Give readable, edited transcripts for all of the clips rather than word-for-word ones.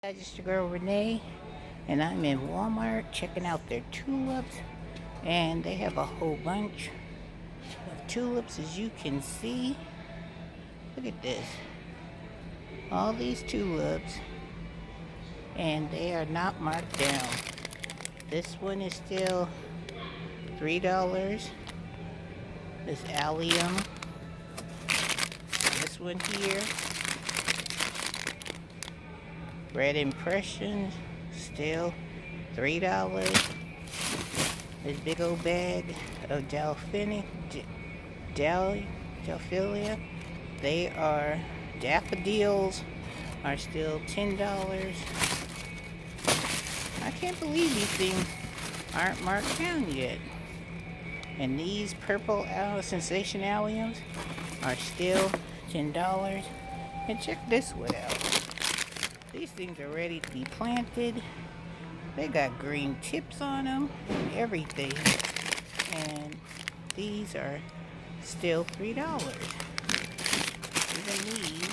Hi, this is your girl Renee, and I'm in Walmart checking out their tulips. And they have a whole bunch of tulips, as you can see. Look at this. All these tulips, and they are not marked down. This one is still $3. This allium. This one here. Red Impressions, still $3. This big old bag of Delphilia. They are daffodils, are still $10. I can't believe these things aren't marked down yet. And these purple sensation alliums are still $10. And check this one out. These things are ready to be planted. They got green tips on them and everything. And these are still $3. Even these,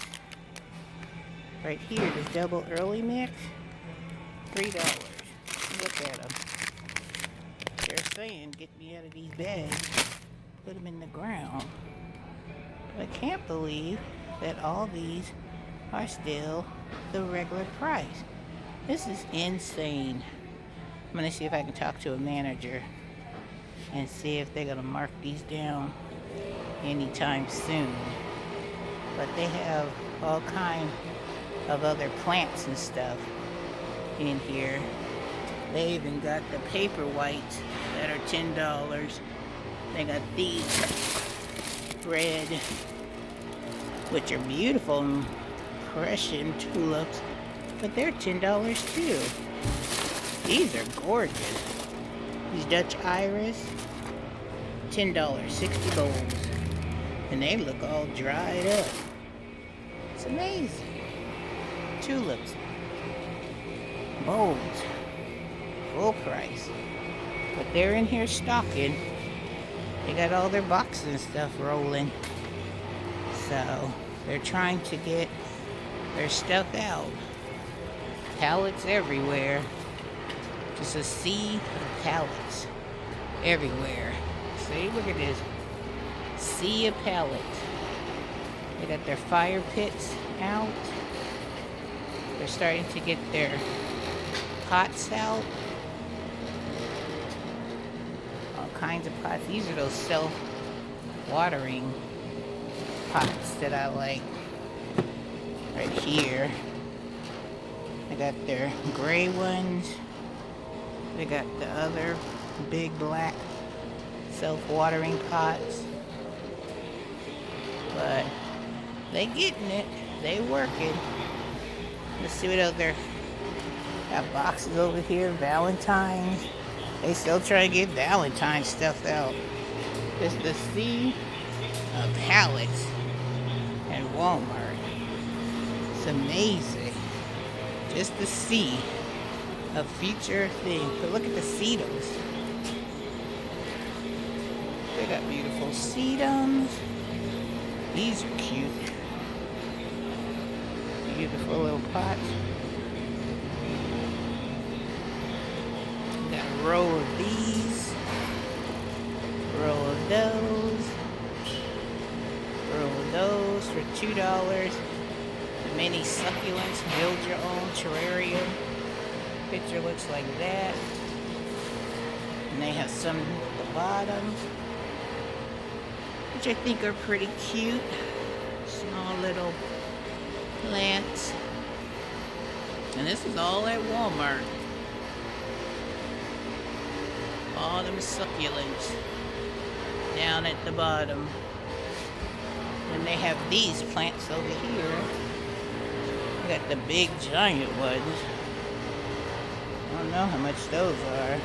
right here, the double early mix, $3. Look at them. They're saying, get me out of these bags, put them in the ground. But I can't believe that all these are still the regular price. This is insane. I'm gonna see if I can talk to a manager and see if they're gonna mark these down anytime soon. But they have all kinds of other plants and stuff in here. They even got the paper whites that are $10. They got these red, which are beautiful Prussian tulips, but they're $10 too. These are gorgeous. These Dutch iris, $10, 60 bowls. And they look all dried up. It's amazing. Tulips, bowls, full price. But they're in here stocking. They got all their boxes and stuff rolling. So they're trying to get their stuff out. Pallets everywhere. Just a sea of pallets everywhere. See, look at this. Sea of pallets. They got their fire pits out. They're starting to get their pots out. All kinds of pots. These are those self-watering pots that I like. Right here. They got their gray ones. They got the other big black self-watering pots. But they getting it. They working. Let's see what other got boxes over here. Valentine's. They still trying to get Valentine's stuff out. This is the sea of pallets at Walmart. It's amazing. Just the sea of future things. But look at the sedums. They got beautiful sedums. These are cute. Beautiful little pots. Got a row of these. Row of those. Row of those for $2. Many succulents. Build your own terrarium. Picture looks like that. And they have some at the bottom, which I think are pretty cute. Small little plants. And this is all at Walmart. All them succulents down at the bottom. And they have these plants over here. We got the big giant ones. I don't know how much those are.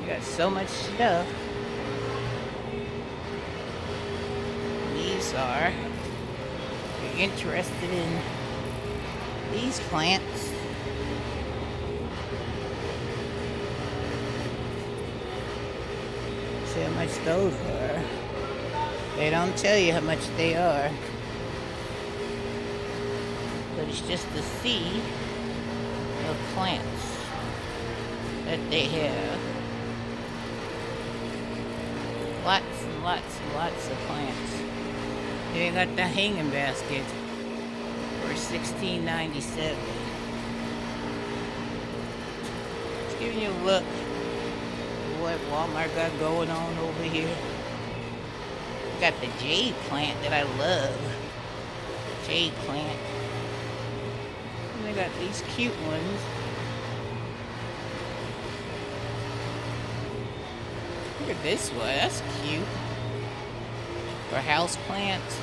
You got so much stuff. These are, if you're interested in these plants, see how much those are. They don't tell you how much they are. but it's just the sea of plants that they have. Lots and lots and lots of plants. They got the hanging basket for $16.97. Just giving you a look at what Walmart got going on over here. Got the jade plant that I love. Jade plant. And they got these cute ones. Look at this one. That's cute. For house plants.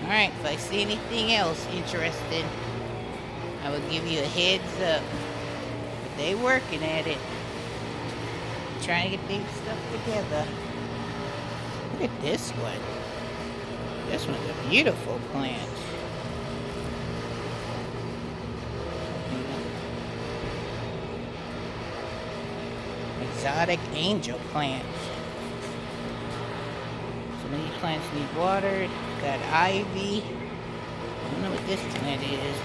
Alright, if I see anything else interesting, I will give you a heads up. But they working at it. Trying to get these stuff together. Look at this one. This one's a beautiful plant. Exotic angel plants. Some of these plants need water. Got ivy. I don't know what this plant is.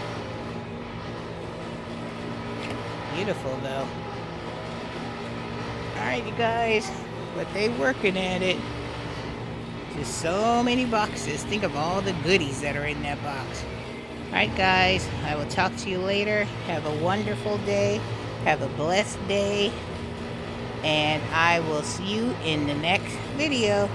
Beautiful though. Alright you guys, but they working at it. Just so many boxes. Think of all the goodies that are in that box. Alright guys, I will talk to you later. Have a wonderful day. Have a blessed day. And I will see you in the next video.